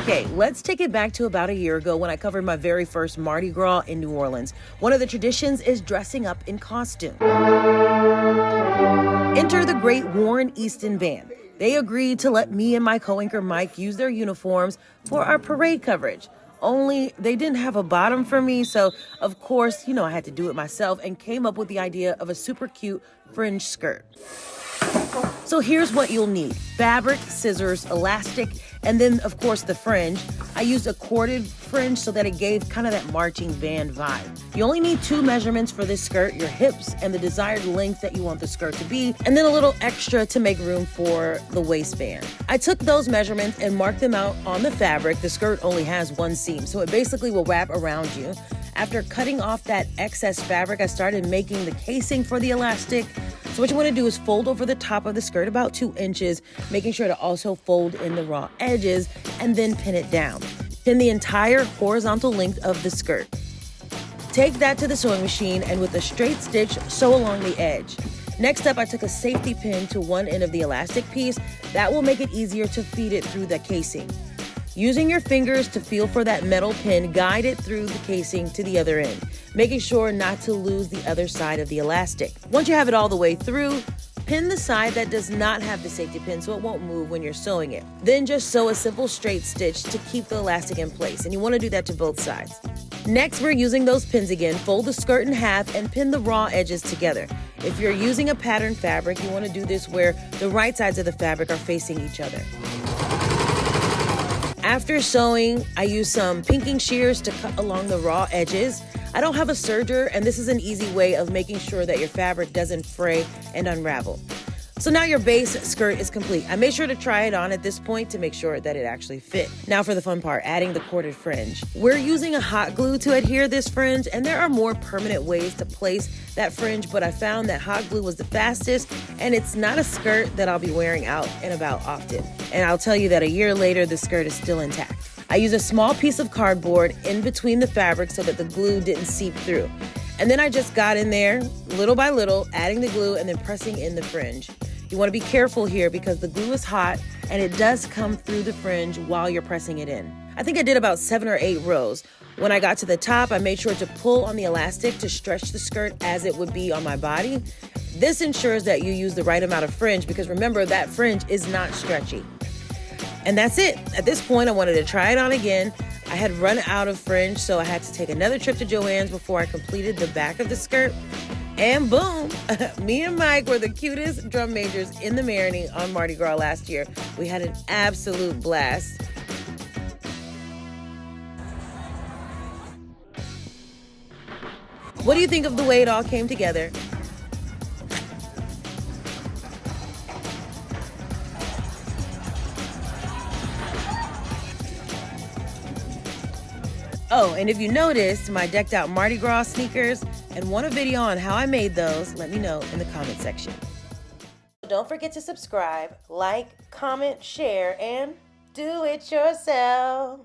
Okay, let's take it back to about a year ago when I covered my very first Mardi Gras in New Orleans. One of the traditions is dressing up in costume. Enter the great Warren Easton Band. They agreed to let me and my co-anchor Mike use their uniforms for our parade coverage. Only they didn't have a bottom for me, so of course, I had to do it myself and came up with the idea of a super cute fringe skirt. So here's what you'll need: fabric, scissors, elastic, and then of course the fringe. I used a corded fringe so that it gave kind of that marching band vibe. You only need 2 measurements for this skirt: your hips and the desired length that you want the skirt to be, and then a little extra to make room for the waistband. I took those measurements and marked them out on the fabric. The skirt only has 1 seam, so it basically will wrap around you. After cutting off that excess fabric, I started making the casing for the elastic. So what you want to do is fold over the top of the skirt about 2 inches, making sure to also fold in the raw edges and then pin it down. Pin the entire horizontal length of the skirt. Take that to the sewing machine and with a straight stitch, sew along the edge. Next up, I took a safety pin to one end of the elastic piece. That will make it easier to feed it through the casing. Using your fingers to feel for that metal pin, guide it through the casing to the other end, making sure not to lose the other side of the elastic. Once you have it all the way through, pin the side that does not have the safety pin so it won't move when you're sewing it. Then just sew a simple straight stitch to keep the elastic in place, and you want to do that to both sides. Next, we're using those pins again. Fold the skirt in half and pin the raw edges together. If you're using a pattern fabric, you want to do this where the right sides of the fabric are facing each other. After sewing, I use some pinking shears to cut along the raw edges. I don't have a serger, and this is an easy way of making sure that your fabric doesn't fray and unravel. So now your base skirt is complete. I made sure to try it on at this point to make sure that it actually fit. Now for the fun part, adding the corded fringe. We're using a hot glue to adhere this fringe, and there are more permanent ways to place that fringe, but I found that hot glue was the fastest, and it's not a skirt that I'll be wearing out and about often. And I'll tell you that a year later, the skirt is still intact. I use a small piece of cardboard in between the fabric so that the glue didn't seep through. And then I just got in there, little by little, adding the glue and then pressing in the fringe. You want to be careful here because the glue is hot and it does come through the fringe while you're pressing it in. I think I did about 7 or 8 rows. When I got to the top, I made sure to pull on the elastic to stretch the skirt as it would be on my body. This ensures that you use the right amount of fringe because remember, that fringe is not stretchy. And that's it. At this point, I wanted to try it on again. I had run out of fringe, so I had to take another trip to Joann's before I completed the back of the skirt. And boom, me and Mike were the cutest drum majors in the Marigny on Mardi Gras last year. We had an absolute blast. What do you think of the way it all came together? Oh, and if you noticed my decked out Mardi Gras sneakers and want a video on how I made those, let me know in the comment section. Don't forget to subscribe, like, comment, share, and do it yourself.